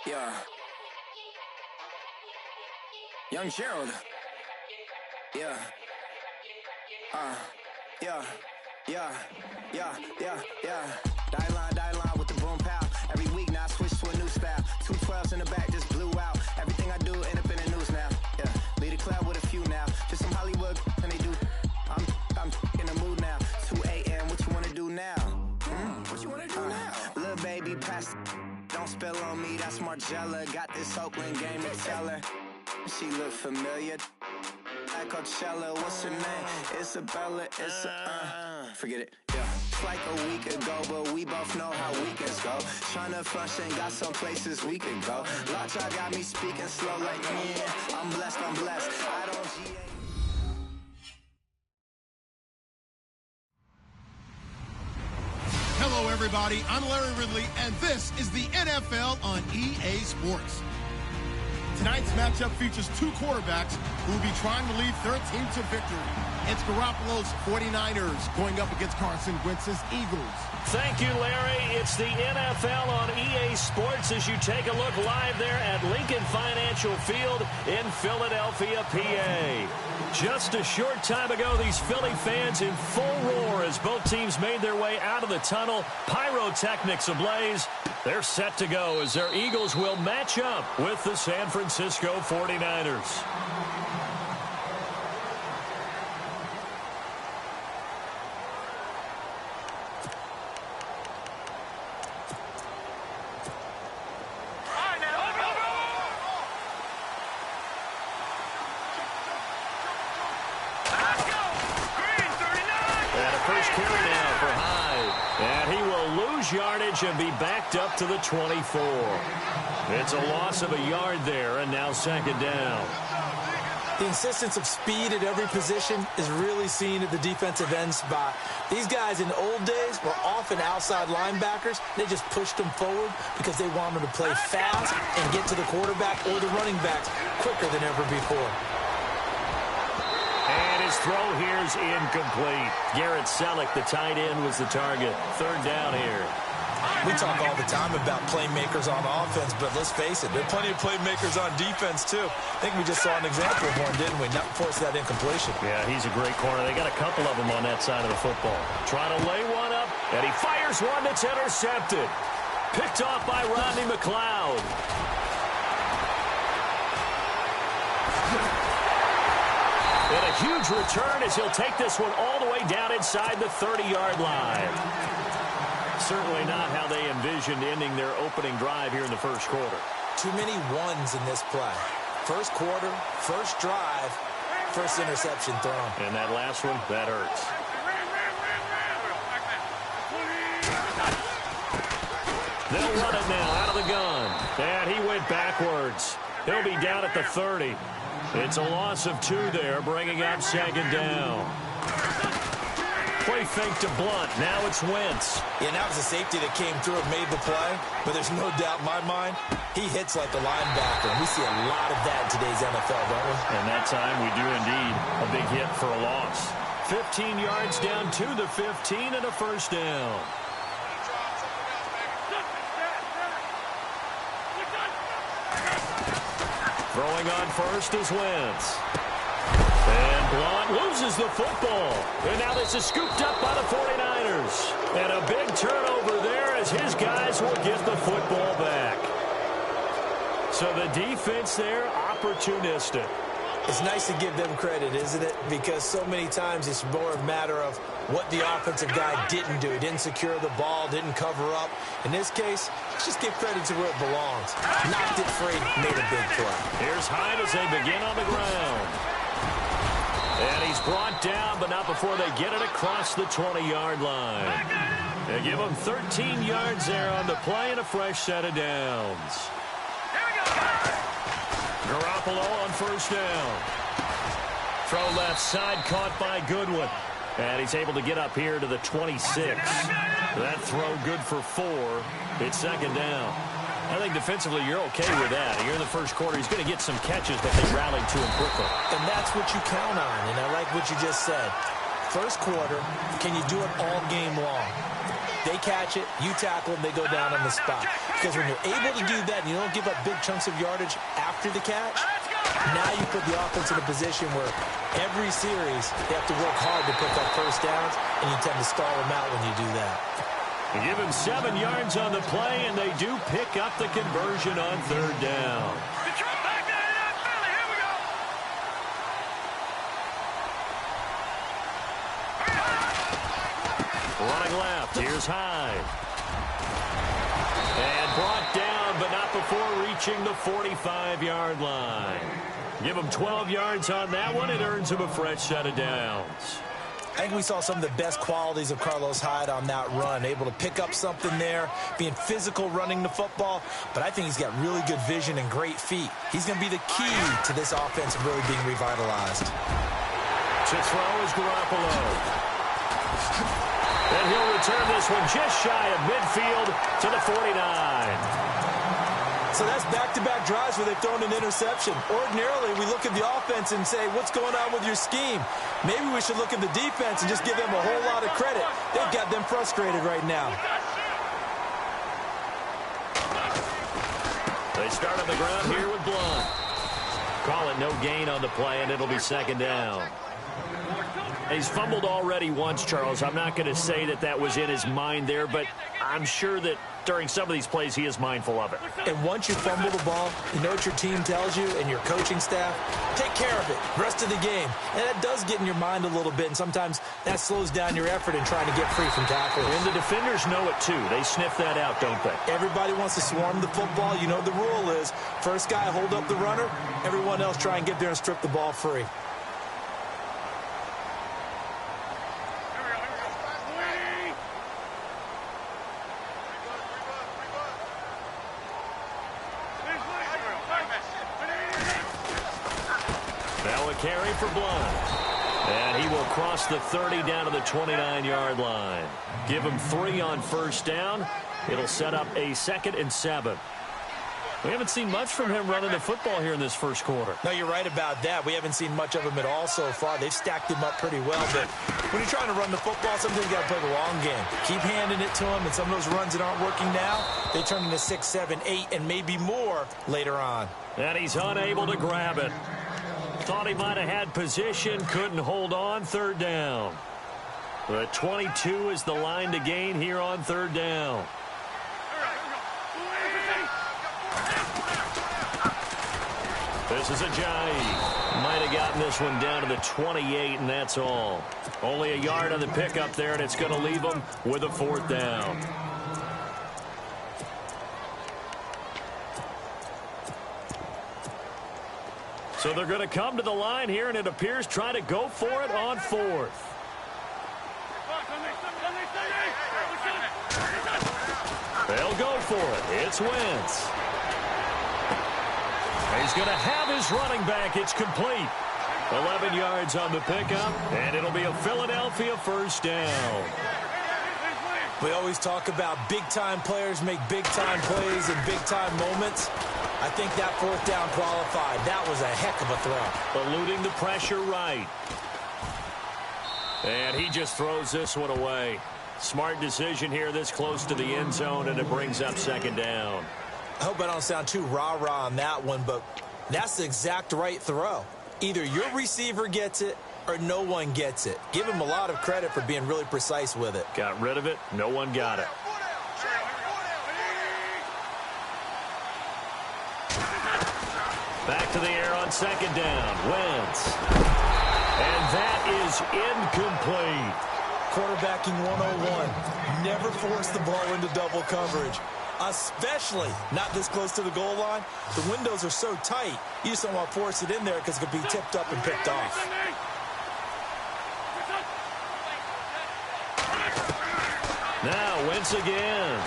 Yeah. Young Gerald. Yeah. Yeah. Die line with the boom pow. Every week now I switch to a new style. 212s in the back just blew out. Everything I do end up in the news now. Yeah. Lead a club with a few now. Just some Hollywood and they do. I'm in the mood now. 2 a.m. What you wanna do now? What you wanna do now? Little baby pass. Don't spill on me. That's Margella. Got this Oakland game to tell her. She look familiar. Like Coachella, what's her name? Isabella, forget it, yeah. It's like a week ago, but we both know how weekends go. Tryna function, got some places we could go. Lot y'all got me speaking slow like, yeah, I'm blessed. I don't GA. Hello, everybody. I'm Larry Ridley, and this is the NFL on EA Sports. Tonight's matchup features two quarterbacks who will be trying to lead their team to victory. It's Garoppolo's 49ers going up against Carson Wentz's Eagles. Thank you, Larry. It's the NFL on EA Sports as you take a look live there at Lincoln Financial Field in Philadelphia, PA. Just a short time ago, these Philly fans in full roar as both teams made their way out of the tunnel. Pyrotechnics ablaze. They're set to go as their Eagles will match up with the San Francisco 49ers. Yardage and be backed up to the 24. It's a loss of a yard there, and now second down. The insistence of speed at every position is really seen at the defensive end spot. These guys in the old days were often outside linebackers. They just pushed them forward because they wanted to play fast and get to the quarterback or the running backs quicker than ever before. And his throw here is incomplete. Garrett Selleck, the tight end, was the target. Third down here. We talk all the time about playmakers on offense, but let's face it, there are plenty of playmakers on defense, too. I think we just saw an example of one, didn't we? Not force that incompletion. Yeah, he's a great corner. They got a couple of them on that side of the football. Trying to lay one up, and he fires one that's intercepted. Picked off by Rodney McLeod. And a huge return as he'll take this one all the way down inside the 30-yard line. Certainly not how they envisioned ending their opening drive here in the first quarter. Too many ones in this play. First quarter, first drive, first interception thrown. And that last one, that hurts. They'll run it now out of the gun. And he went backwards. He'll be down at the 30. It's a loss of 2 there, bringing up second down. Play fake to Blunt. Now it's Wentz. Yeah, that was a safety that came through and made the play. But there's no doubt in my mind, he hits like a linebacker. And we see a lot of that in today's NFL, don't we? And that time we do indeed. A big hit for a loss. 15 yards down to the 15 and a first down. Throwing on first is Wentz. And Blunt loses the football. And now this is scooped up by the 49ers. And a big turnover there as his guys will get the football back. So the defense there, opportunistic. It's nice to give them credit, isn't it? Because so many times it's more a matter of what the offensive guy didn't do. He didn't secure the ball, didn't cover up. In this case, let's just give credit to where it belongs. Knocked it free, made a big play. Here's Hyde as they begin on the ground. And he's brought down, but not before they get it across the 20-yard line. They give him 13 yards there on the play and a fresh set of downs. Garoppolo on first down. Throw left side caught by Goodwin. And he's able to get up here to the 26. That throw good for 4. It's second down. I think defensively you're okay with that. You're in the first quarter. He's going to get some catches, but they rallied to him quickly. And that's what you count on, and I like what you just said. First quarter, can you do it all game long? They catch it, you tackle them, they go down on the spot. Because when you're able to do that and you don't give up big chunks of yardage after the catch, now you put the offense in a position where every series they have to work hard to pick up first downs, and you tend to stall them out when you do that. They give him 7 yards on the play, and they do pick up the conversion on 3rd down. Running left, here's Hyde. And brought down, but not before reaching the 45-yard line. Give him 12 yards on that one. It earns him a fresh set of downs. I think we saw some of the best qualities of Carlos Hyde on that run, able to pick up something there, being physical running the football, but I think he's got really good vision and great feet. He's going to be the key to this offense really being revitalized. To throw is Garoppolo. And he'll return this one just shy of midfield to the 49. So that's back-to-back drives where they've thrown an interception. Ordinarily, we look at the offense and say, what's going on with your scheme? Maybe we should look at the defense and just give them a whole lot of credit. They've got them frustrated right now. They start on the ground here with Blunt. Call it no gain on the play, and it'll be 2nd down. He's fumbled already once, Charles. I'm not going to say that that was in his mind there, but I'm sure that during some of these plays he is mindful of it. And once you fumble the ball, you know what your team tells you and your coaching staff? Take care of it rest of the game. And that does get in your mind a little bit, and sometimes that slows down your effort in trying to get free from tackles. And the defenders know it too. They sniff that out, don't they? Everybody wants to swarm the football. You know the rule is first guy hold up the runner, everyone else try and get there and strip the ball free. Carry for Blunt. And he will cross the 30 down to the 29-yard line. Give him 3 on 1st down. It'll set up a 2nd and 7. We haven't seen much from him running the football here in this first quarter. No, you're right about that. We haven't seen much of him at all so far. They've stacked him up pretty well. But when you're trying to run the football, sometimes you got to play the long game. Keep handing it to him, and some of those runs that aren't working now, they turn into 6, 7, 8, and maybe more later on. And he's unable to grab it. Thought he might have had position, couldn't hold on. 3rd down. The 22 is the line to gain here on 3rd down. This is Ajayi. Might have gotten this one down to the 28, and that's all. Only a yard on the pickup there, and it's going to leave him with a 4th down. So they're going to come to the line here, and it appears try to go for it on 4th. They'll go for it. It's Wentz. He's going to have his running back. It's complete. 11 yards on the pickup, and it'll be a Philadelphia 1st down. We always talk about big-time players make big-time plays in big-time moments. I think that 4th down qualified. That was a heck of a throw. Eluding the pressure right. And he just throws this one away. Smart decision here this close to the end zone, and it brings up 2nd down. I hope I don't sound too rah-rah on that one, but that's the exact right throw. Either your receiver gets it or no one gets it. Give him a lot of credit for being really precise with it. Got rid of it. No one got it. Back to the air on 2nd down. Wentz. And that is incomplete. Quarterbacking 101. Never force the ball into double coverage, especially not this close to the goal line. The windows are so tight, you just don't want to force it in there because it could be tipped up and picked off. Now Wentz again.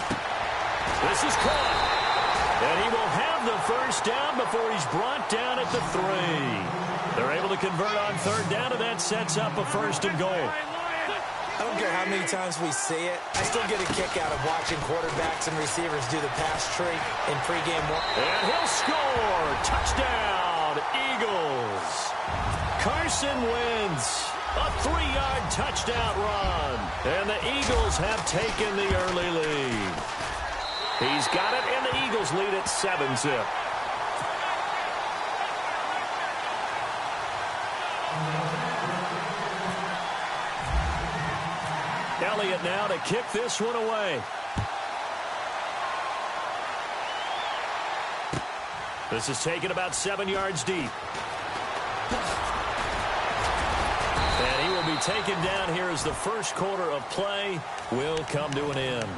This is caught. And he will have the 1st down before he's brought down at the 3. They're able to convert on 3rd down, and that sets up a 1st and goal. I don't care how many times we see it. I still get a kick out of watching quarterbacks and receivers do the pass tree in pregame work. And he'll score. Touchdown, Eagles. Carson Wentz A 3-yard touchdown run. And the Eagles have taken the early lead. He's got it, and the Eagles lead at 7-zip. Elliott now to kick this one away. This is taken about 7 yards deep. And he will be taken down here as the first quarter of play will come to an end.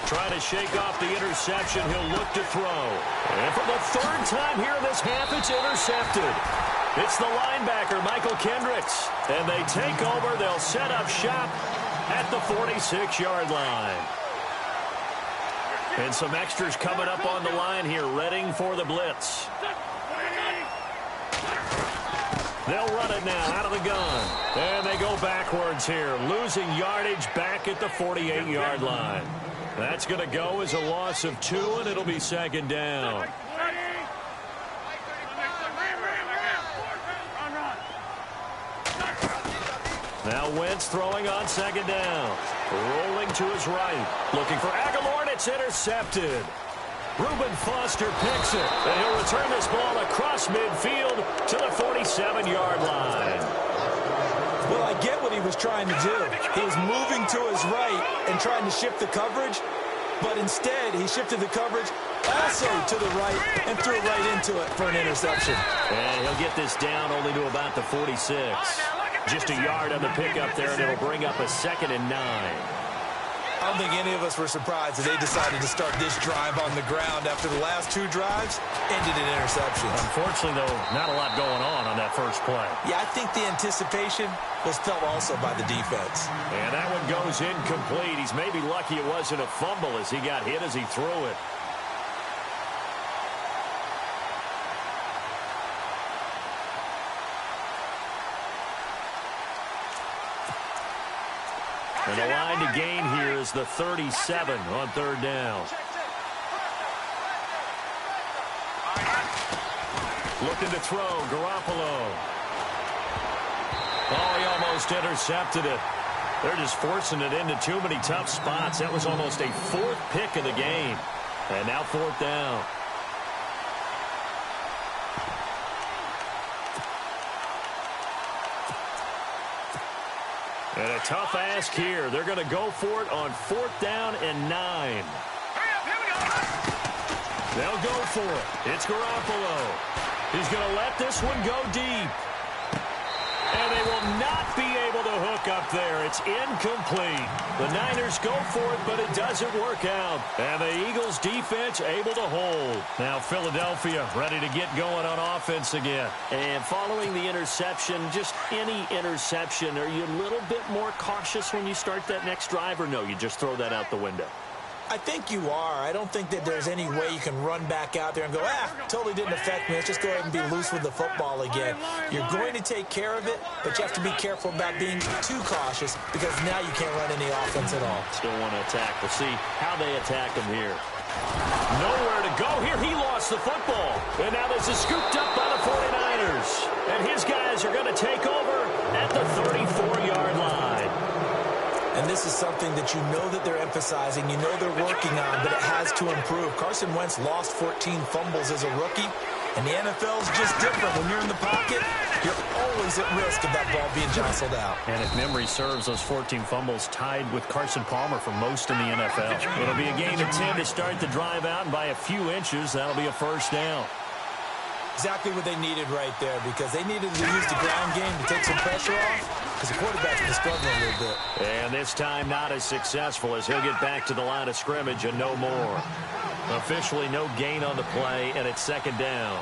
Trying to shake off the interception. He'll look to throw. And for the third time here in this half, it's intercepted. It's the linebacker, Michael Kendricks. And they take over. They'll set up shop at the 46-yard line. And some extras coming up on the line here, readying for the blitz. They'll run it now out of the gun. And they go backwards here, losing yardage back at the 48-yard line. That's going to go as a loss of 2, and it'll be second down. Now Wentz throwing on second down. Rolling to his right. Looking for Aguilar, and it's intercepted. Reuben Foster picks it, and he'll return this ball across midfield to the 47-yard line. Well, I get what he was trying to do. He was moving to his right and trying to shift the coverage, but instead he shifted the coverage also to the right and threw it right into it for an interception. And he'll get this down only to about the 46. Just a yard on the pickup there, and it'll bring up a 2nd and 9. I don't think any of us were surprised that they decided to start this drive on the ground after the last 2 drives ended in interceptions. Unfortunately, though, not a lot going on that first play. Yeah, I think the anticipation was felt also by the defense. And that one goes incomplete. He's maybe lucky it wasn't a fumble as he got hit as he threw it. And the line to gain here is the 37 on third down. Looking to throw, Garoppolo. Oh, he almost intercepted it. They're just forcing it into too many tough spots. That was almost a 4th pick of the game. And now 4th down. And a tough ask here. They're going to go for it on 4th down and 9. They'll go for it. It's Garoppolo. He's going to let this one go deep. And they will not be able to hook up there. It's incomplete. The Niners go for it, but it doesn't work out. And the Eagles defense able to hold. Now Philadelphia ready to get going on offense again. And following the interception, just any interception, are you a little bit more cautious when you start that next drive, or no, you just throw that out the window? I think you are. I don't think that there's any way you can run back out there and go, totally didn't affect me. Let's just go ahead and be loose with the football again. You're going to take care of it, but you have to be careful about being too cautious because now you can't run any offense at all. Still want to attack. We'll see how they attack him here. Nowhere to go here. He lost the football. And now this is scooped up by the 49ers. And his guys are going to take over at the 34-yard line. And this is something that you know that they're emphasizing, you know they're working on, but it has to improve. Carson Wentz lost 14 fumbles as a rookie, and the NFL is just different. When you're in the pocket, you're always at risk of that ball being jostled out. And if memory serves, those 14 fumbles tied with Carson Palmer for most in the NFL. It'll be a gain of 10 to start the drive out, and by a few inches, that'll be a first down. Exactly what they needed right there, because they needed to use the ground game to take some pressure off, because the quarterback's been struggling a little bit. And this time not as successful as he'll get back to the line of scrimmage and no more. Officially no gain on the play, and it's second down.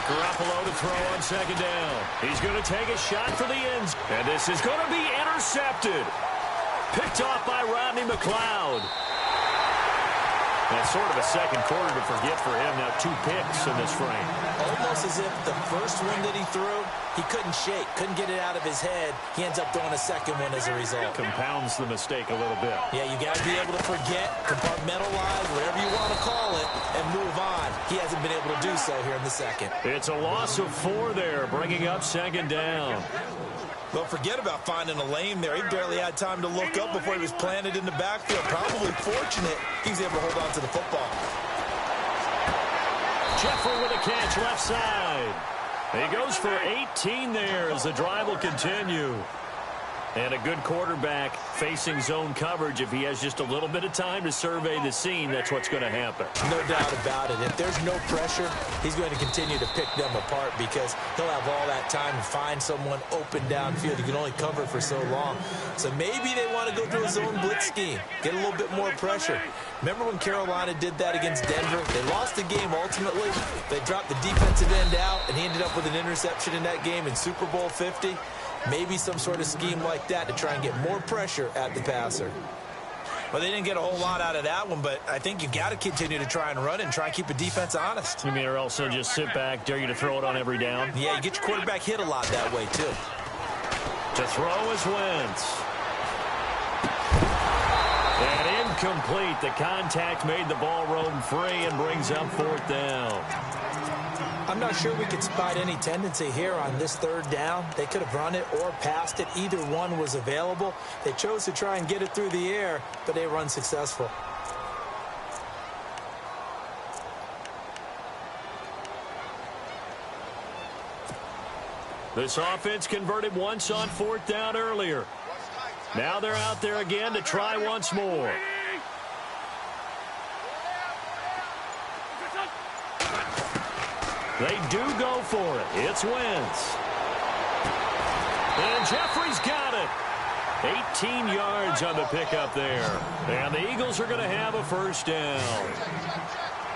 Garoppolo to throw on second down. He's going to take a shot for the ends. And this is going to be intercepted. Picked off by Rodney McLeod. That's sort of a second quarter to forget for him. Now 2 picks in this frame. Almost as if the first one that he threw, he couldn't shake, couldn't get it out of his head. He ends up throwing a second one as a result. Compounds the mistake a little bit. Yeah, you got to be able to forget, compartmentalize, whatever you want to call it, and move on. He hasn't been able to do so here in the second. It's a loss of 4 there, bringing up second down. Well, forget about finding a lane there. He barely had time to look up before he was planted in the backfield. Probably fortunate he was able to hold on to the football. Jeffrey with a catch left side. He goes for 18 there as the drive will continue. And a good quarterback facing zone coverage. If he has just a little bit of time to survey the scene, that's what's going to happen. No doubt about it. If there's no pressure, he's going to continue to pick them apart because he'll have all that time to find someone open downfield. He can only cover for so long. So maybe they want to go to a zone blitz scheme, get a little bit more pressure. Remember when Carolina did that against Denver? They lost the game ultimately. They dropped the defensive end out, and he ended up with an interception in that game in Super Bowl 50. Maybe some sort of scheme like that to try and get more pressure at the passer. Well, they didn't get a whole lot out of that one, but I think you got to continue to try and run and try and keep a defense honest. You mean or else they'll just sit back, dare you to throw it on every down? Yeah, you get your quarterback hit a lot that way, too. To throw is Wentz. And incomplete. The contact made the ball roam free and brings up 4th down. I'm not sure we could spot any tendency here on this 3rd down. They could have run it or passed it. Either one was available. They chose to try and get it through the air, but they were unsuccessful. This offense converted once on 4th down earlier. Now they're out there again to try once more. They do go for it. It's Wentz. And Jeffrey's got it. 18 yards on the pickup there. And the Eagles are going to have a 1st down.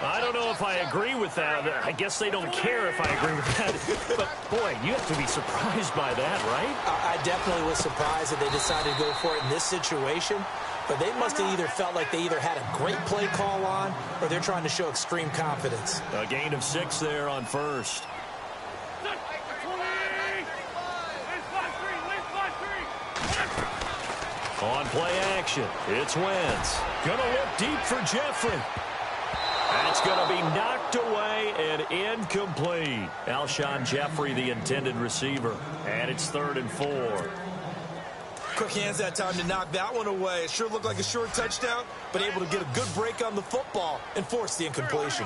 I don't know if I agree with that. I guess they don't care if I agree with that. But, boy, you have to be surprised by that, right? I definitely was surprised that they decided to go for it in this situation. But they must have either felt like they either had a great play call on or they're trying to show extreme confidence. A gain of 6 there on 1st. On play action, it's Wentz. Gonna look deep for Jeffrey. That's going to be knocked away and incomplete. Alshon Jeffrey, the intended receiver. And it's 3rd and 4. Quick hands that time to knock that one away. It sure looked like a short touchdown, but able to get a good break on the football and force the incompletion.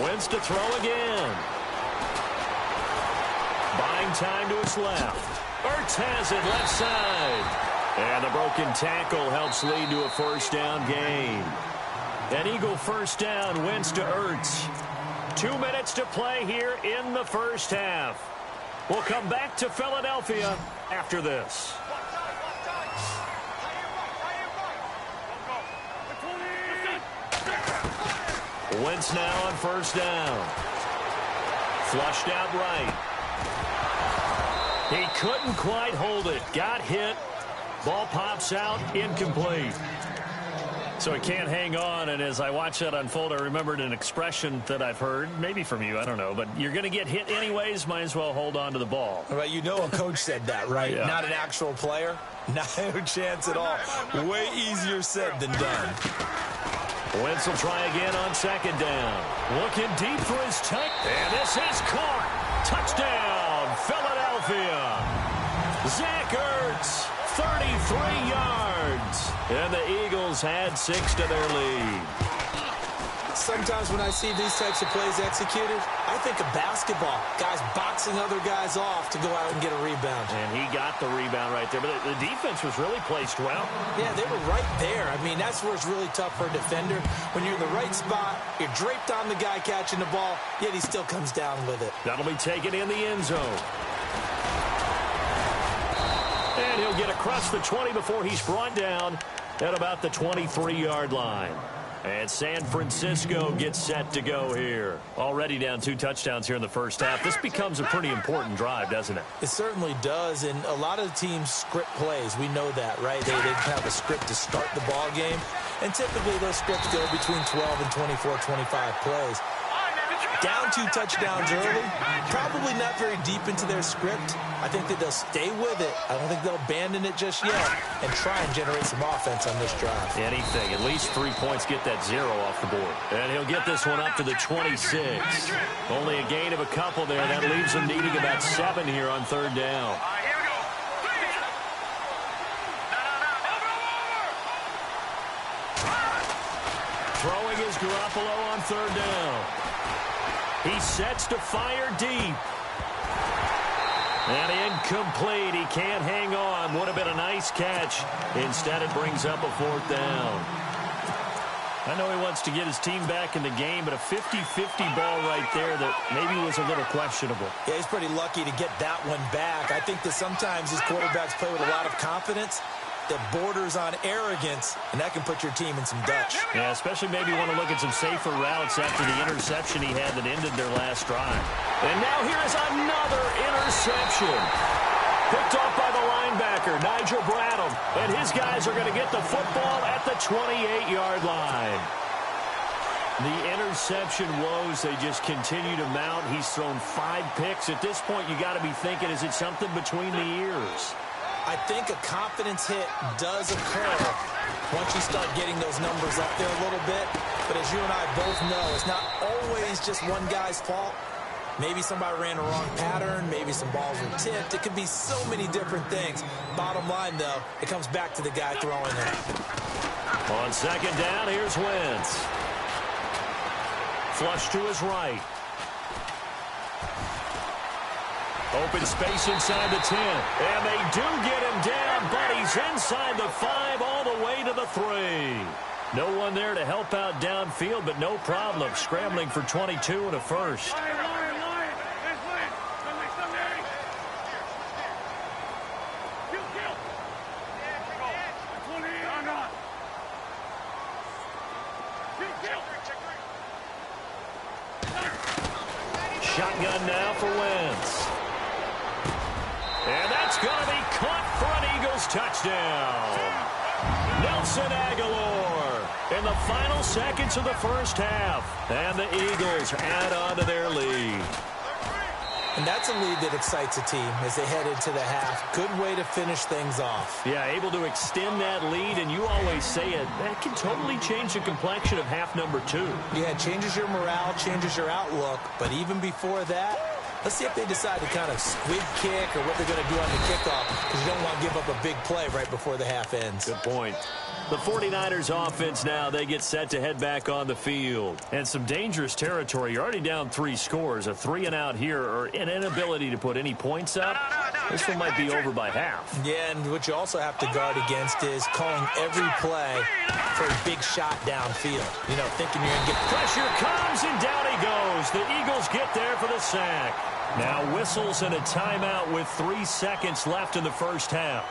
Wentz to throw again. Buying time to his left. Ertz has it left side. And the broken tackle helps lead to a 1st down gain. An Eagle 1st down, Wentz to Ertz. 2 minutes to play here in the 1st half. We'll come back to Philadelphia after this. Wentz now on 1st down. Flushed out right. He couldn't quite hold it. Got hit. Ball pops out, incomplete. So he can't hang on, and as I watch that unfold, I remembered an expression that I've heard, maybe from you, I don't know, but you're going to get hit anyways, might as well hold on to the ball. Right, you know a coach said that, right? Yeah. Not an actual player. No chance at all. Way easier said than done. Wentz will try again on 2nd down. Looking deep for his tight, and this is caught. Touchdown, Philadelphia. Zach Ertz. 33 yards. And the Eagles had 6 to their lead. Sometimes when I see these types of plays executed, I think of basketball. Guys boxing other guys off to go out and get a rebound. And he got the rebound right there. But the defense was really placed well. Yeah, they were right there. I mean, that's where it's really tough for a defender. When you're in the right spot, you're draped on the guy catching the ball, yet he still comes down with it. That'll be taken in the end zone. And he'll get across the 20 before he's brought down at about the 23-yard line. And San Francisco gets set to go here. Already down 2 touchdowns here in the first half. This becomes a pretty important drive, doesn't it? It certainly does, and a lot of the teams script plays. We know that, right? They have a script to start the ball game, and typically those scripts go between 12 and 24, 25 plays. Down 2 touchdowns early, probably not very deep into their script. I think that they'll stay with it. I don't think they'll abandon it just yet and try and generate some offense on this drive. Anything. At least 3 points get that 0 off the board. And he'll get this one up to the 26. Only a gain of a couple there. That leaves him needing about 7 here on 3rd down. Throwing is Garoppolo on 3rd down. He sets to fire deep. And incomplete. He can't hang on. Would have been a nice catch. Instead, it brings up a 4th down. I know he wants to get his team back in the game, but a 50-50 ball right there that maybe was a little questionable. Yeah, he's pretty lucky to get that one back. I think that sometimes his quarterbacks play with a lot of confidence that borders on arrogance, and that can put your team in some Dutch. Yeah, especially maybe want to look at some safer routes after the interception he had that ended their last drive. And now here is another interception. Picked off by the linebacker, Nigel Bradham. And his guys are going to get the football at the 28-yard line. The interception woes, they just continue to mount. He's thrown 5 picks. At this point, you got to be thinking, is it something between the ears? I think a confidence hit does occur once you start getting those numbers up there a little bit. But as you and I both know, it's not always just one guy's fault. Maybe somebody ran a wrong pattern. Maybe some balls were tipped. It could be so many different things. Bottom line, though, it comes back to the guy throwing it. On 2nd down, here's Wentz. Flush to his right. Open space inside the 10. And they do get him down, but he's inside the 5 all the way to the 3. No one there to help out downfield, but no problem. Scrambling for 22 and a first. Shotgun now for Wentz. And that's going to be caught for an Eagles touchdown. Nelson Aguilar in the final seconds of the first half. And the Eagles add on to their lead. And that's a lead that excites a team as they head into the half. Good way to finish things off. Yeah, able to extend that lead, and you always say it, that can totally change the complexion of half number 2. Yeah, it changes your morale, changes your outlook. But even before that, let's see if they decide to kind of squib kick or what they're going to do on the kickoff, because you don't want to give up a big play right before the half ends. Good point. The 49ers offense now, they get set to head back on the field. And some dangerous territory. You're already down 3 scores. A 3-and-out here, or an inability to put any points up. This one might be over by half. Yeah, and what you also have to guard against is calling every play for a big shot downfield. You know, thinking you're going to get... Pressure comes, and down he goes. The Eagles get there for the sack. Now whistles and a timeout with 3 seconds left in the first half.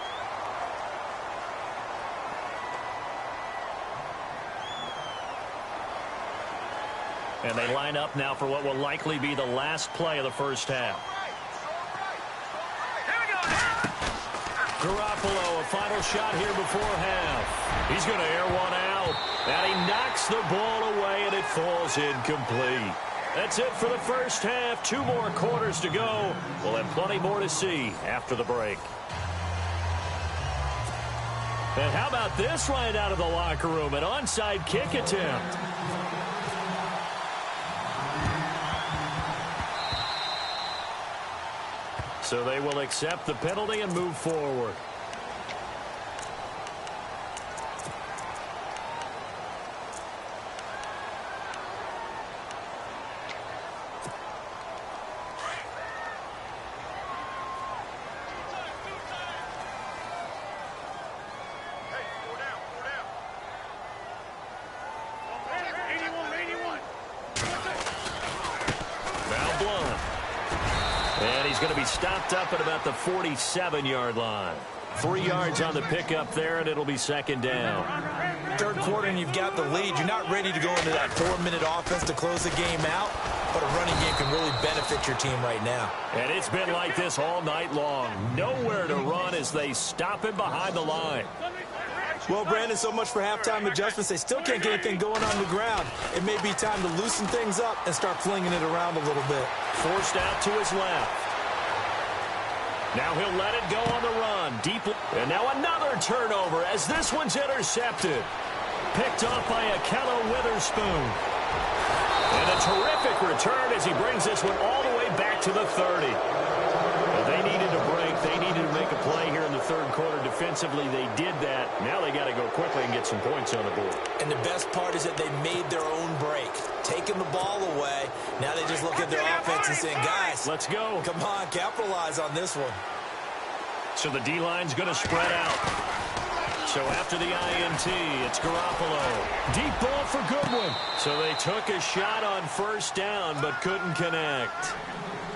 And they line up now for what will likely be the last play of the first half. Garoppolo, a final shot here before half. He's going to air one out. And he knocks the ball away, and it falls incomplete. That's it for the first half. 2 more quarters to go. We'll have plenty more to see after the break. And how about this right out of the locker room? An onside kick attempt. So they will accept the penalty and move forward. Going to be stopped up at about the 47-yard line. 3 yards on the pickup there, and it'll be 2nd down. third quarter and you've got the lead, you're not ready to go into that 4-minute offense to close the game out, but a running game can really benefit your team right now. And it's been like this all night long. Nowhere to run as they stop him behind the line. Well, Brandon, so much for halftime adjustments. They still can't get anything going on the ground. It may be time to loosen things up and start flinging it around a little bit. Forced out to his left. Now he'll let it go on the run. Deep. And now another turnover as this one's intercepted. Picked off by Akello Witherspoon. And a terrific return as he brings this one all the way back to the 30. Well, they needed a break. They needed to make a play here in the third quarter. Defensively, they did that. Now they got to go quickly and get some points on the board. And the best part is that they made their own break. Taking the ball away. Now they just look at their offense and saying, guys, let's go. Come on, capitalize on this one. So the D-line's going to spread out. So after the INT, it's Garoppolo. Deep ball for Goodwin. So they took a shot on first down, but couldn't connect.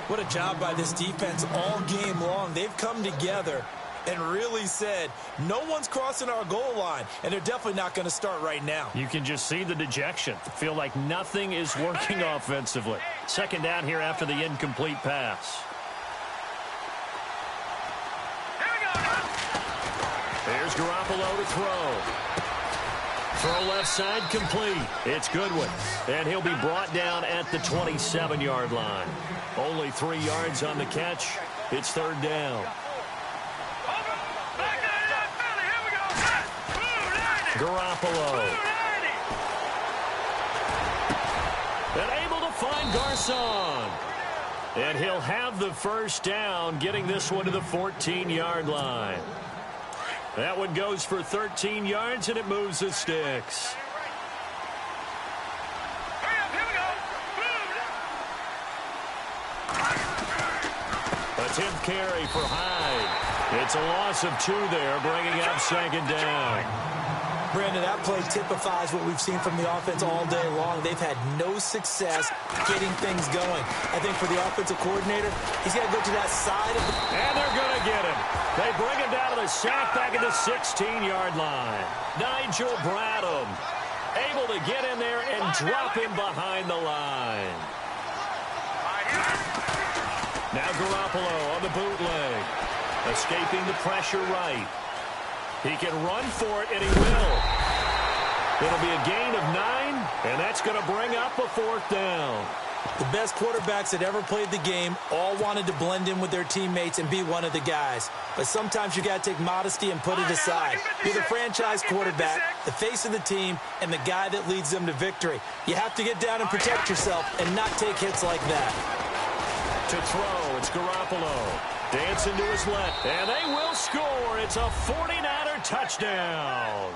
What a job by this defense all game long. They've come together and really said, no one's crossing our goal line, and they're definitely not going to start right now. You can just see the dejection. Feel like nothing is working offensively. Second down here after the incomplete pass. There's Garoppolo to throw. Throw left side complete. It's Goodwin. And he'll be brought down at the 27-yard line. Only 3 yards on the catch. It's third down. Garoppolo. And able to find Garcon. And he'll have the first down, getting this one to the 14-yard line. That one goes for 13 yards, and it moves the sticks. A 10th carry for Hyde. It's a loss of 2 there, bringing up second down. Brandon, that play typifies what we've seen from the offense all day long. They've had no success getting things going. I think for the offensive coordinator, he's got to go to that side of the... And they're going to get him. They bring him down to the sack back at the 16-yard line. Nigel Bradham able to get in there and drop him behind the line. Now Garoppolo on the bootleg. Escaping the pressure right. He can run for it, and he will. It'll be a gain of 9, and that's going to bring up a 4th down. The best quarterbacks that ever played the game all wanted to blend in with their teammates and be one of the guys. But sometimes you got to take modesty and put it aside. You're the franchise quarterback, the face of the team, and the guy that leads them to victory. You have to get down and protect yourself and not take hits like that. To throw, it's Garoppolo. Dancing to his left, and they will score. It's a 49er touchdown.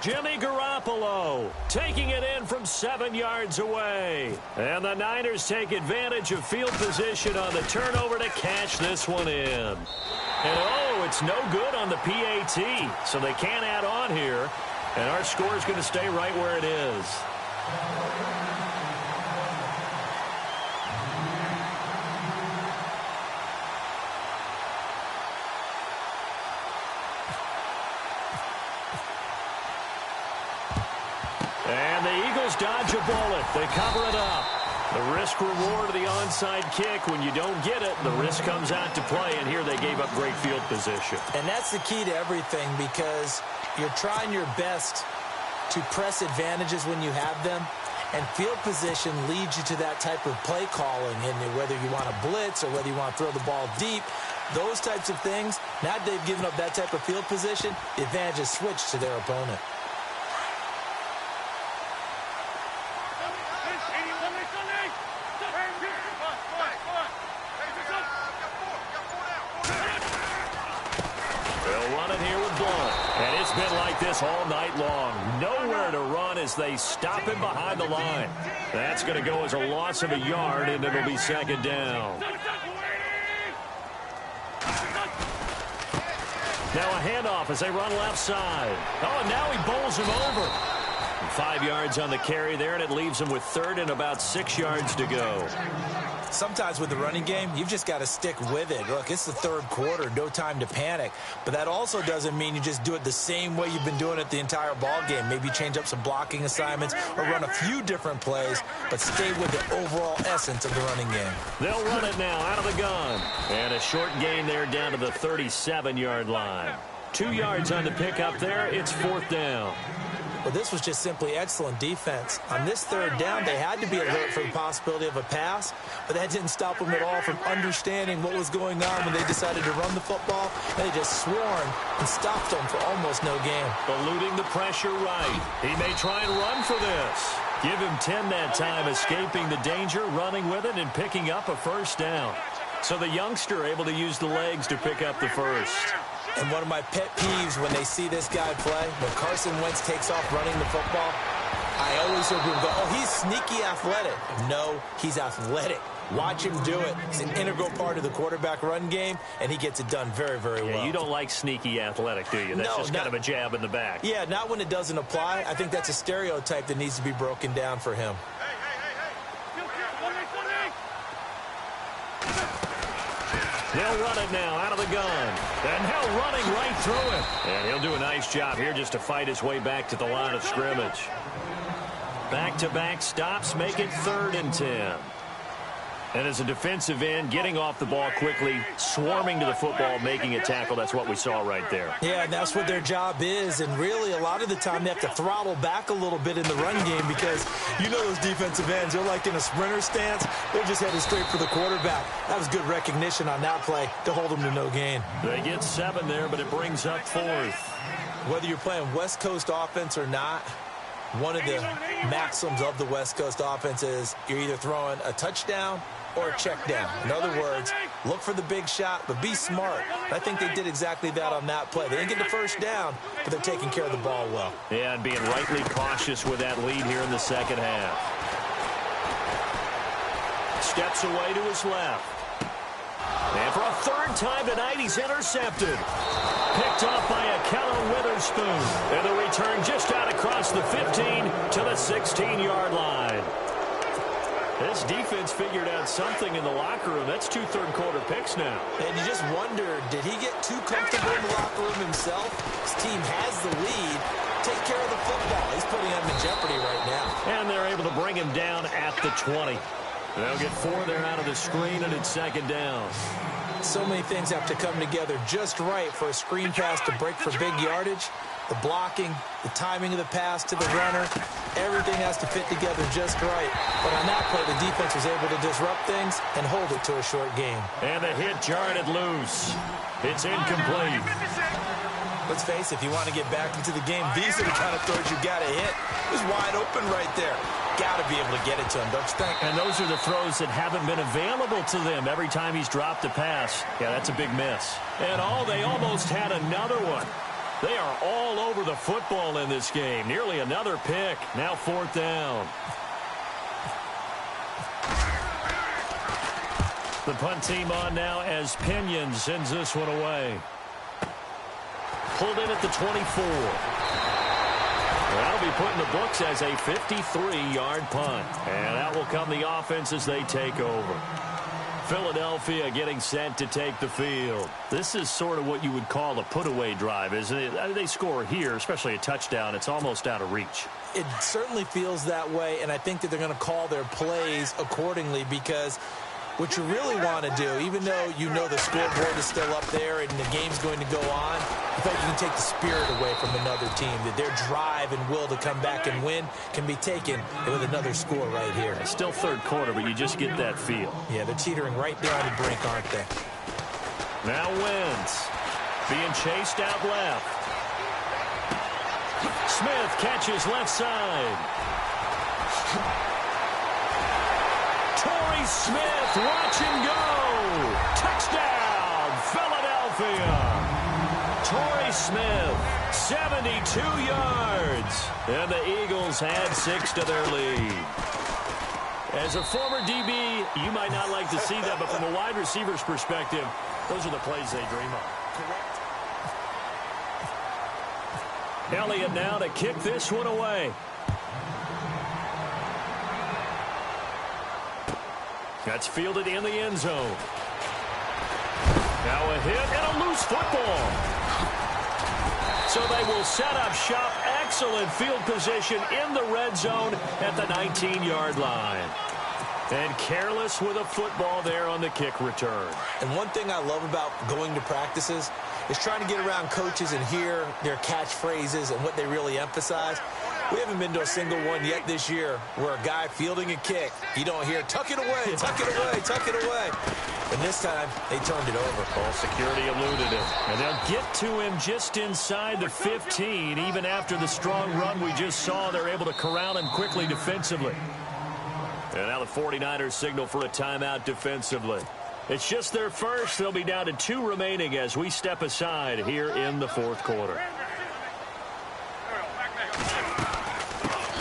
Jimmy Garoppolo taking it in from 7 yards away. And the Niners take advantage of field position on the turnover to cash this one in. And oh, it's no good on the PAT, so they can't add on here. And our score is going to stay right where it is. And the Eagles dodge a bullet. They cover it up. The risk-reward of the onside kick. When you don't get it, the risk comes out to play, and here they gave up great field position. And that's the key to everything, because you're trying your best to press advantages when you have them, and field position leads you to that type of play calling, and whether you want to blitz or whether you want to throw the ball deep, those types of things, now that they've given up that type of field position, the advantage is switched to their opponent. Been like this all night long. Nowhere to run as they stop him behind the line. That's going to go as a loss of a yard, and it'll be second down. Now a handoff as they run left side. Oh, and now he bowls him over. 5 yards on the carry there, and it leaves him with 3rd and about 6 yards to go. Sometimes with the running game, you've just got to stick with it. Look, it's the third quarter, no time to panic. But that also doesn't mean you just do it the same way you've been doing it the entire ball game. Maybe change up some blocking assignments or run a few different plays, but stay with the overall essence of the running game. They'll run it now out of the gun. And a short gain there down to the 37-yard line. 2 yards on the pickup there. It's 4th down. Well, this was just simply excellent defense. On this third down, they had to be alert for the possibility of a pass, but that didn't stop them at all from understanding what was going on when they decided to run the football. They just swarmed and stopped them for almost no gain. Eluding the pressure right. He may try and run for this. Give him 10 that time, escaping the danger, running with it, and picking up a first down. So the youngster able to use the legs to pick up the first. And one of my pet peeves when they see this guy play, when Carson Wentz takes off running the football, I always hear people go, oh, he's sneaky athletic. No, he's athletic. Watch him do it. He's an integral part of the quarterback run game, and he gets it done very, very well. You don't like sneaky athletic, do you? That's just kind of a jab in the back. Yeah, not when it doesn't apply. I think that's a stereotype that needs to be broken down for him. They'll run it now out of the gun. And now running right through it. And he'll do a nice job here just to fight his way back to the line of scrimmage. Back-to-back stops make it 3rd and 10. And as a defensive end, getting off the ball quickly, swarming to the football, making a tackle, that's what we saw right there. Yeah, and that's what their job is. And really, a lot of the time, they have to throttle back a little bit in the run game because you know those defensive ends, they're like in a sprinter stance. They're just headed straight for the quarterback. That was good recognition on that play to hold them to no gain. They get 7 there, but it brings up 4th. Whether you're playing West Coast offense or not, one of the maxims of the West Coast offense is you're either throwing a touchdown or a check down. In other words, look for the big shot, but be smart. I think they did exactly that on that play. They didn't get the first down, but they're taking care of the ball well. Yeah, and being rightly cautious with that lead here in the second half. Steps away to his left. And for a 3rd time tonight, he's intercepted. Picked off by Akello Witherspoon. And the return just out across the 15 to the 16-yard line. This defense figured out something in the locker room. That's 2 third-quarter picks now. And you just wonder, did he get too comfortable in the locker room himself? His team has the lead. Take care of the football. He's putting them in jeopardy right now. And they're able to bring him down at the 20. They'll get 4 there out of the screen, and it's 2nd down. So many things have to come together just right for a screen pass to break for big yardage. The blocking, the timing of the pass to the runner, everything has to fit together just right. But on that play, the defense was able to disrupt things and hold it to a short game. And the hit jarred it loose. It's incomplete. Let's face it, if you want to get back into the game, these are the kind of throws you got to hit. It was wide open right there. Got to be able to get it to him, don't you think? And those are the throws that haven't been available to them every time he's dropped a pass. Yeah, that's a big miss. And they almost had another one. They are all over the football in this game. Nearly another pick. Now 4th down. The punt team on now as Pinion sends this one away. Pulled in at the 24. That'll be put in the books as a 53-yard punt. And out will come the offense as they take over. Philadelphia getting set to take the field. This is sort of what you would call a put-away drive, isn't it? They score here, especially a touchdown. It's almost out of reach. It certainly feels that way, and I think that they're going to call their plays accordingly because what you really want to do, even though you know the scoreboard is still up there and the game's going to go on, I think you can take the spirit away from another team, that their drive and will to come back and win can be taken with another score right here. It's still 3rd quarter, but you just get that feel. Yeah, they're teetering right there on the brink, aren't they? Now Wentz being chased out left. Smith catches left side. Torrey Smith, watch him go. Touchdown, Philadelphia. Torrey Smith, 72 yards. And the Eagles had 6 to their lead. As a former DB, you might not like to see that, but from a wide receiver's perspective, those are the plays they dream of. Elliott now to kick this one away. That's fielded in the end zone. Now a hit and a loose football. So they will set up shop. Excellent field position in the red zone at the 19-yard line. And careless with a football there on the kick return. And one thing I love about going to practices is trying to get around coaches and hear their catchphrases and what they really emphasize. We haven't been to a single one yet this year where a guy fielding a kick, you don't hear, tuck it away, tuck it away, tuck it away. And this time, they turned it over. Ball security eluded him. And they'll get to him just inside the 15. Even after the strong run we just saw, they're able to corral him quickly defensively. And now the 49ers signal for a timeout defensively. It's just their first. They'll be down to 2 remaining as we step aside here in the fourth quarter.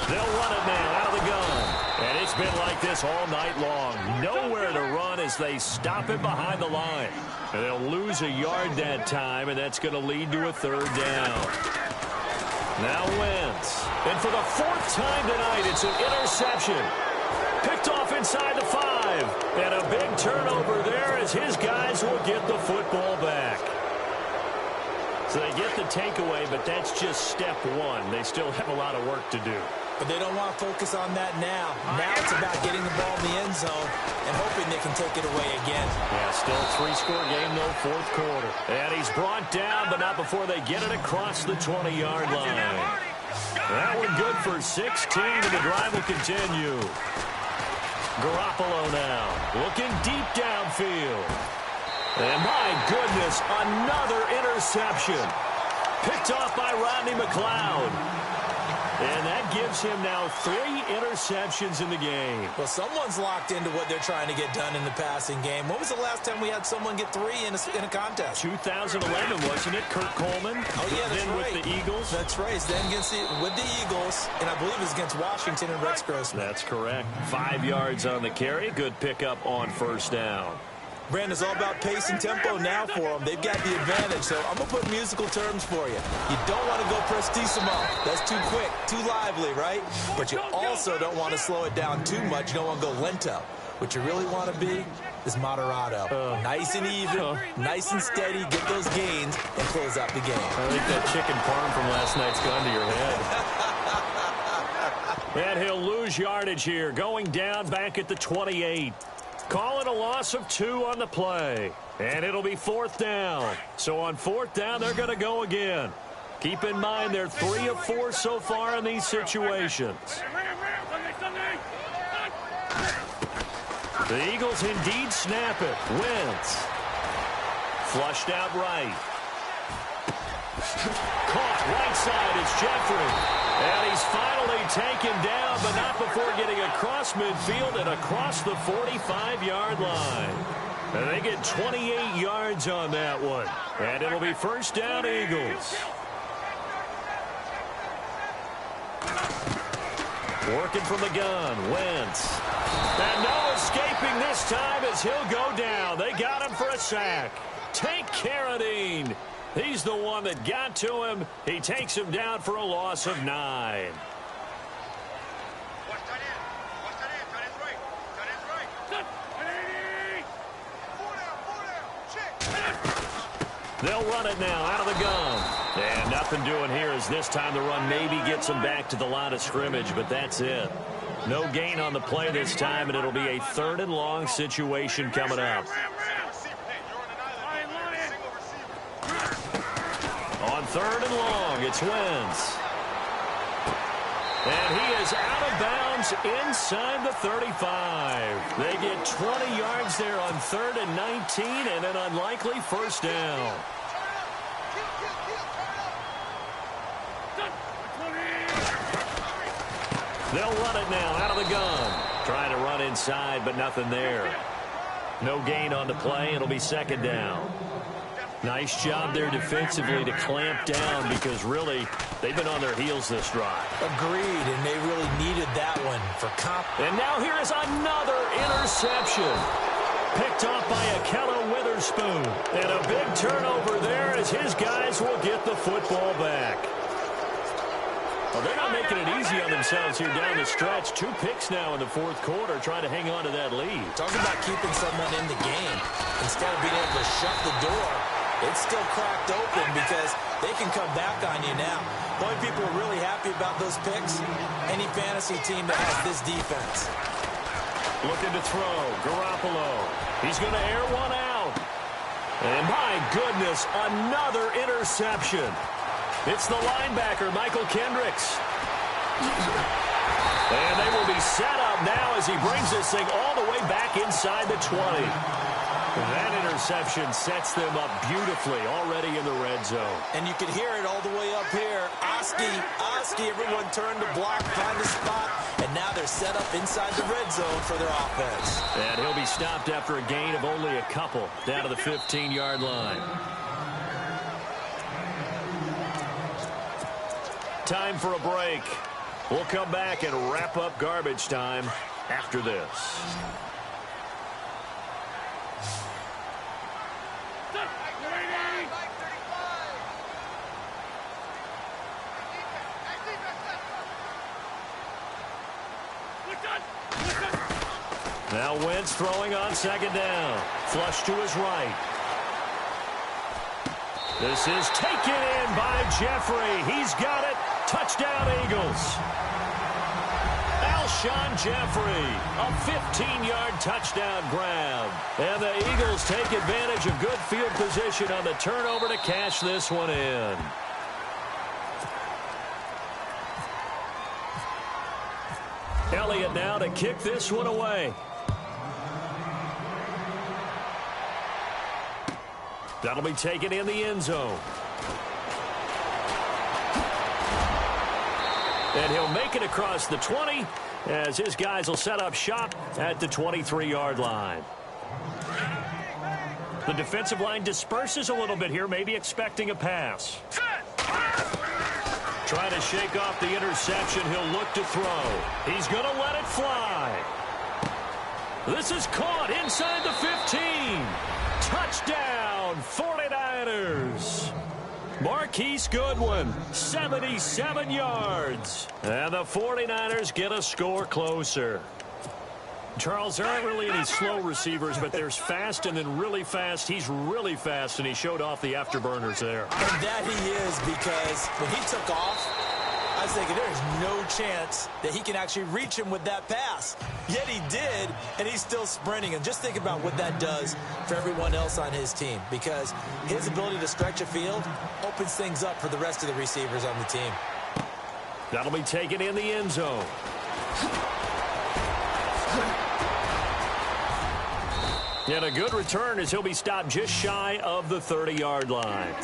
They'll run it now out of the gun. And it's been like this all night long. Nowhere to run as they stop it behind the line. And they'll lose a yard that time, and that's going to lead to a third down. Now Wentz. And for the 4th time tonight, it's an interception. Picked off inside the 5. And a big turnover there as his guys will get the football back. So they get the takeaway, but that's just step 1. They still have a lot of work to do. But they don't want to focus on that now. Now it's about getting the ball in the end zone and hoping they can take it away again. Yeah, still a 3-score game, though, fourth quarter. And he's brought down, but not before they get it across the 20-yard line. That one good for 16, and the drive will continue. Garoppolo now, looking deep downfield. And my goodness, another interception. Picked off by Rodney McLeod. And that gives him now 3 interceptions in the game. Well, someone's locked into what they're trying to get done in the passing game. When was the last time we had someone get 3 in a contest? 2011, wasn't it? Kurt Coleman. Oh, yeah, that's then right. With the Eagles. That's right. Then with the Eagles, and I believe it was against Washington and Rex Grossman. That's correct. 5 yards on the carry. Good pickup on first down. Brandon, it's all about pace and tempo now for them. They've got the advantage, so I'm going to put musical terms for you. You don't want to go prestissimo. That's too quick, too lively, right? But you also don't want to slow it down too much. You don't want to go lento. What you really want to be is moderato. Nice and even, nice and steady, get those gains, and close out the game. I think that chicken parm from last night's gone to your head. And he'll lose yardage here, going down back at the 28. Call it a loss of 2 on the play. And it'll be 4th down. So on 4th down, they're going to go again. Keep in mind, they're 3 of 4 so far in these situations. The Eagles indeed snap it. Wentz. Flushed out right. Caught right side. It's Jeffrey. And he's finally taken down, but not before getting across midfield and across the 45-yard line. And they get 28 yards on that one. And it'll be first down, Eagles. Working from the gun, Wentz. And no escaping this time as he'll go down. They got him for a sack. Tank Carradine. He's the one that got to him. He takes him down for a loss of 9. They'll run it now out of the gun. And nothing doing here as this time the run maybe gets them back to the line of scrimmage, but that's it. No gain on the play this time, and it'll be a 3rd and long situation coming up. On 3rd and long, it's Wentz. And he is out of bounds inside the 35. They get 20 yards there on 3rd and 19 and an unlikely first down. They'll run it now out of the gun. Trying to run inside, but nothing there. No gain on the play. It'll be 2nd down. Nice job there defensively to clamp down because really they've been on their heels this drive. Agreed, and they really needed that one for comp. And now here is another interception. Picked off by Akello Witherspoon. And a big turnover there as his guys will get the football back. Well, they're not making it easy on themselves here down the stretch. 2 picks now in the fourth quarter, trying to hang on to that lead. Talking about keeping someone in the game. Instead of being able to shut the door, it's still cracked open because they can come back on you now. The only people who are really happy about those picks, any fantasy team that has this defense. Looking to throw. Garoppolo. He's going to air one out. And my goodness, another interception. It's the linebacker, Michael Kendricks. And they will be set up now as he brings this thing all the way back inside the 20. That interception sets them up beautifully already in the red zone. And you can hear it all the way up here. Oski, everyone turned to block, find a spot, and now they're set up inside the red zone for their offense. And he'll be stopped after a gain of only a couple, down to the 15-yard line. Time for a break. We'll come back and wrap up garbage time after this. Now Wentz throwing on second down. Flush to his right. This is taken in by Jeffrey. He's got it. Touchdown, Eagles. Alshon Jeffrey, a 15-yard touchdown grab. And the Eagles take advantage of good field position on the turnover to cash this one in. Elliott now to kick this one away. That'll be taken in the end zone. And he'll make it across the 20 as his guys will set up shop at the 23-yard line. The defensive line disperses a little bit here, maybe expecting a pass. Trying to shake off the interception. He'll look to throw. He's going to let it fly. This is caught inside the 15. Touchdown, 49ers. Marquise Goodwin, 77 yards. And the 49ers get a score closer. Charles, there aren't really any slow receivers, but there's fast and then really fast. He's really fast, and he showed off the afterburners there. And that he is, because when he took off, I was thinking there's no chance that he can actually reach him with that pass. Yet he did, and he's still sprinting. And just think about what that does for everyone else on his team, because his ability to stretch a field opens things up for the rest of the receivers on the team. That'll be taken in the end zone. And a good return as he'll be stopped just shy of the 30-yard line.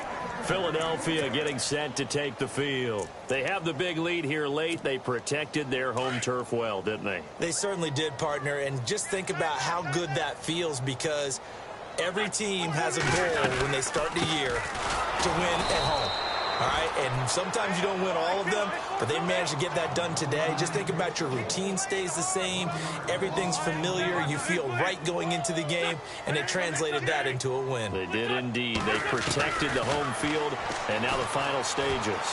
Philadelphia getting set to take the field. They have the big lead here late. They protected their home turf well, didn't they? They certainly did, partner. And just think about how good that feels, because every team has a goal when they start the year to win at home. All right, and sometimes you don't win all of them, but they managed to get that done today. Just think about your routine stays the same. Everything's familiar. You feel right going into the game, and they translated that into a win. They did indeed. They protected the home field, and now the final stages.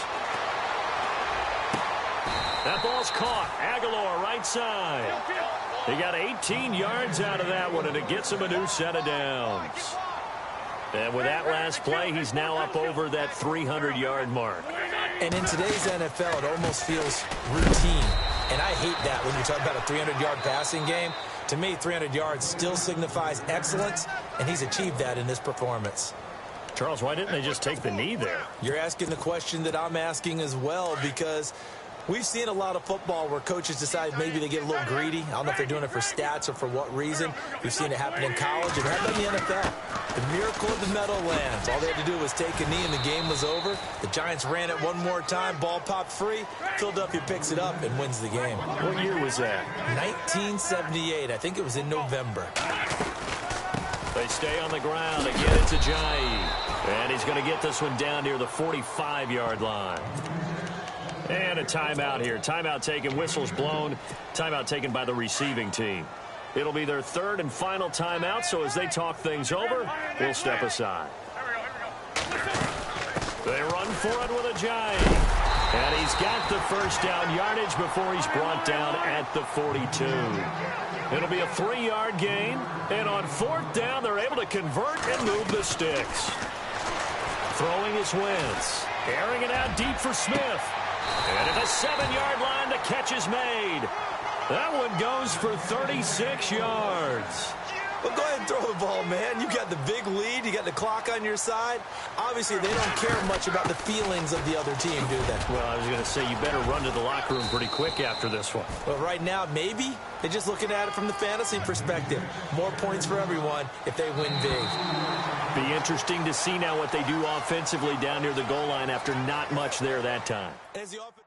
That ball's caught. Aguilar, right side. He got 18 yards out of that one, and it gets him a new set of downs. And with that last play, he's now up over that 300-yard mark. And in today's NFL, it almost feels routine. And I hate that when you talk about a 300-yard passing game. To me, 300 yards still signifies excellence, and he's achieved that in this performance. Charles, why didn't they just take the knee there? You're asking the question that I'm asking as well, because we've seen a lot of football where coaches decide maybe they get a little greedy. I don't know if they're doing it for stats or for what reason. We've seen it happen in college and happen in the NFL. The miracle of the Meadowlands. All they had to do was take a knee and the game was over. The Giants ran it one more time. Ball popped free. Philadelphia picks it up and wins the game. What year was that? 1978. I think it was in November. They stay on the ground. Again, it's Ajayi. And he's going to get this one down near the 45-yard line. And a timeout here. Timeout taken, whistles blown. Timeout taken by the receiving team. It'll be their third and final timeout, so as they talk things over, we'll step aside. They run for it with Ajayi. And he's got the first down yardage before he's brought down at the 42. It'll be a 3-yard gain. And on 4th down, they're able to convert and move the sticks. Throwing is Wentz. Airing it out deep for Smith. And at the 7-yard line, the catch is made. That one goes for 36 yards. Well, go ahead and throw the ball, man. You got the big lead. You got the clock on your side. Obviously, they don't care much about the feelings of the other team, do they? Well, I was going to say you better run to the locker room pretty quick after this one. Well, right now, maybe. They're just looking at it from the fantasy perspective. More points for everyone if they win big. Be interesting to see now what they do offensively down near the goal line after not much there that time. As the offense